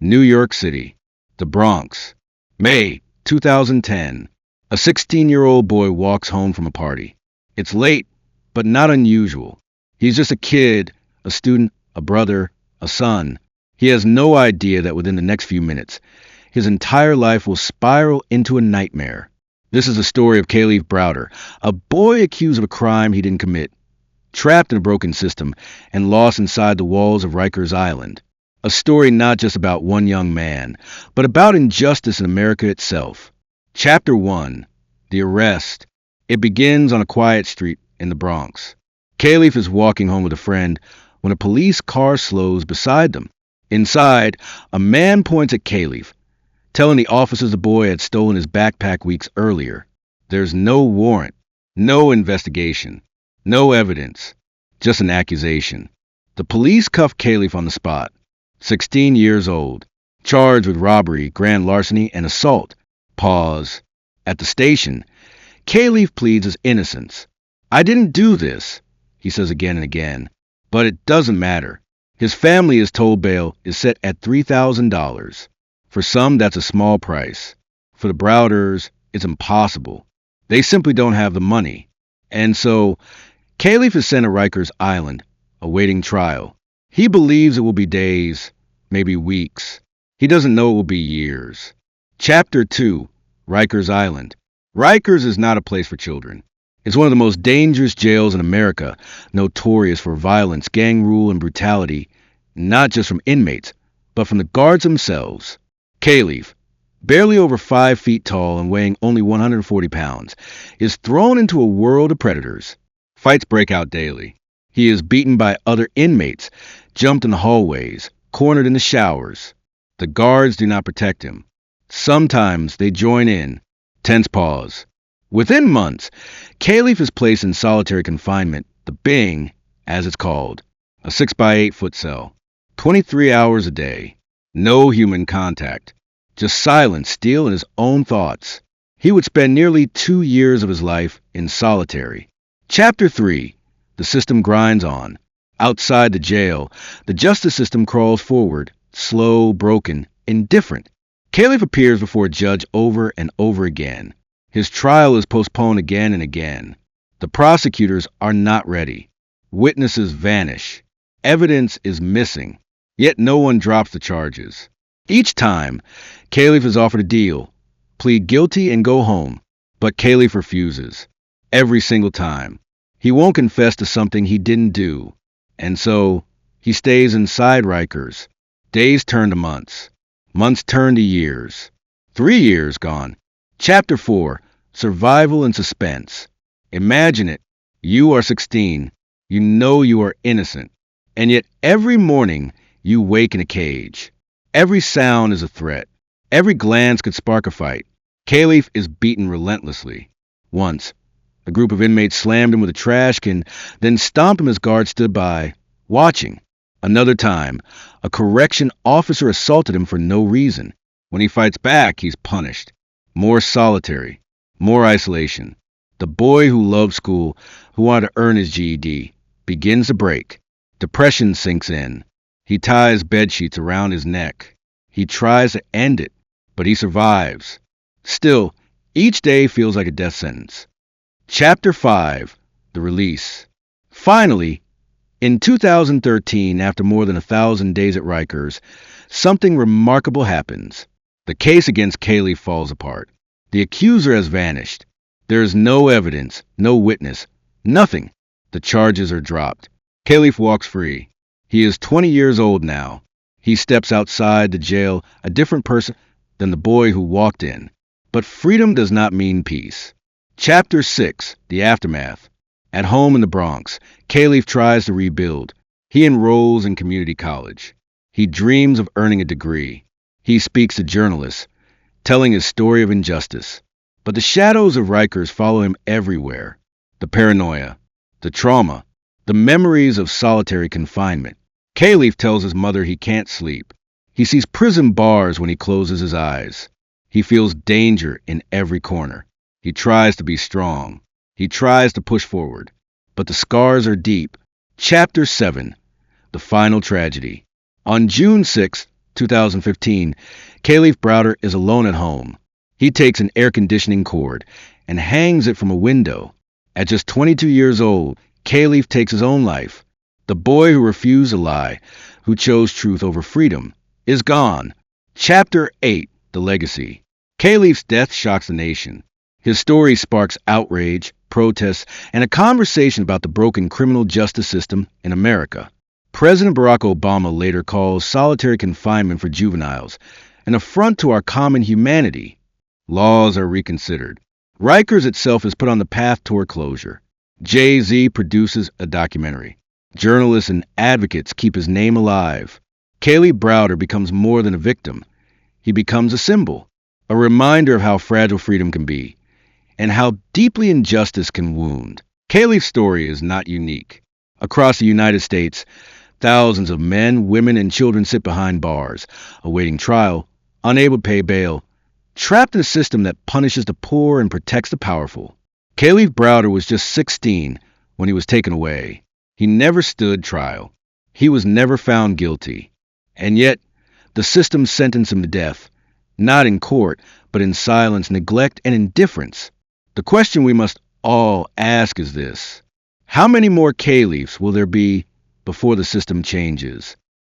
New York City, the Bronx, May 2010. A 16-year-old boy walks home from a party. It's late, but not unusual. He's just a kid, a student, a brother, a son. He has no idea that within the next few minutes, his entire life will spiral into a nightmare. This is the story of Kalief Browder, a boy accused of a crime he didn't commit, trapped in a broken system, and lost inside the walls of Rikers Island. A story not just about one young man, but about injustice in America itself. Chapter 1. The Arrest. It begins on a quiet street in the Bronx. Kalief is walking home with a friend when a police car slows beside them. Inside, a man points at Kalief, telling the officers the boy had stolen his backpack weeks earlier. There's no warrant, no investigation, no evidence, just an accusation. The police cuff Kalief on the spot. 16 years old, charged with robbery, grand larceny, and assault. Pause. At the station, Kalief pleads his innocence. I didn't do this, he says again and again. But it doesn't matter. His family is told bail is set at $3,000. For some, that's a small price. For the Browder'S, it's impossible. They simply don't have the money. And so, Kalief is sent to Rikers Island, awaiting trial. He believes it will be days, maybe weeks. He doesn't know it will be years. Chapter 2. Rikers Island. Rikers is not a place for children. It's one of the most dangerous jails in America, notorious for violence, gang rule, and brutality, not just from inmates, but from the guards themselves. Kalief, barely over 5 feet tall and weighing only 140 pounds, is thrown into a world of predators. Fights break out daily. He is beaten by other inmates, jumped in the hallways, cornered in the showers. The guards do not protect him. Sometimes they join in. Tense pause. Within months, Kalief is placed in solitary confinement, the Bing, as it's called, a 6-by-8-foot cell. 23 hours a day. No human contact. Just silence, still in his own thoughts. He would spend nearly 2 years of his life in solitary. Chapter 3. The system grinds on. Outside the jail, the justice system crawls forward, slow, broken, indifferent. Kalief appears before a judge over and over again. His trial is postponed again and again. The prosecutors are not ready. Witnesses vanish. Evidence is missing. Yet no one drops the charges. Each time, Kalief is offered a deal. Plead guilty and go home. But Kalief refuses. Every single time. He won't confess to something he didn't do. And so, he stays inside Rikers. Days turn to months. Months turn to years. 3 years gone. Chapter 4. Survival and Suspense. Imagine it. You are 16. You know you are innocent. And yet every morning, you wake in a cage. Every sound is a threat. Every glance could spark a fight. Kalief is beaten relentlessly. Once, a group of inmates slammed him with a trash can, then stomped him as guards stood by, watching. Another time, a correction officer assaulted him for no reason. When he fights back, he's punished. More solitary. More isolation. The boy who loved school, who wanted to earn his GED, begins to break. Depression sinks in. He ties bedsheets around his neck. He tries to end it, but he survives. Still, each day feels like a death sentence. Chapter 5. The Release. Finally, in 2013, after more than 1,000 days at Rikers, something remarkable happens. The case against Kalief falls apart. The accuser has vanished. There is no evidence, no witness, nothing. The charges are dropped. Kalief walks free. He is 20 years old now. He steps outside the jail a different person than the boy who walked in. But freedom does not mean peace. Chapter 6. The Aftermath. At home in the Bronx, Kalief tries to rebuild. He enrolls in community college. He dreams of earning a degree. He speaks to journalists, telling his story of injustice. But the shadows of Rikers follow him everywhere. The paranoia, the trauma, the memories of solitary confinement. Kalief tells his mother he can't sleep. He sees prison bars when he closes his eyes. He feels danger in every corner. He tries to be strong. He tries to push forward. But the scars are deep. Chapter 7. The Final Tragedy. On June 6, 2015, Kalief Browder is alone at home. He takes an air conditioning cord and hangs it from a window. At just 22 years old, Kalief takes his own life. The boy who refused to lie, who chose truth over freedom, is gone. Chapter 8, The Legacy. Kalief's death shocks the nation. His story sparks outrage, protests, and a conversation about the broken criminal justice system in America. President Barack Obama later calls solitary confinement for juveniles an affront to our common humanity. Laws are reconsidered. Rikers itself is put on the path toward closure. Jay-Z produces a documentary. Journalists and advocates keep his name alive. Kalief Browder becomes more than a victim. He becomes a symbol, a reminder of how fragile freedom can be, and how deeply injustice can wound. Kalief's story is not unique. Across the United States, thousands of men, women, and children sit behind bars, awaiting trial, unable to pay bail, trapped in a system that punishes the poor and protects the powerful. Kalief Browder was just 16 when he was taken away. He never stood trial. He was never found guilty. And yet, the system sentenced him to death, not in court, but in silence, neglect, and indifference. The question we must all ask is this: how many more Kaliefs will there be before the system changes?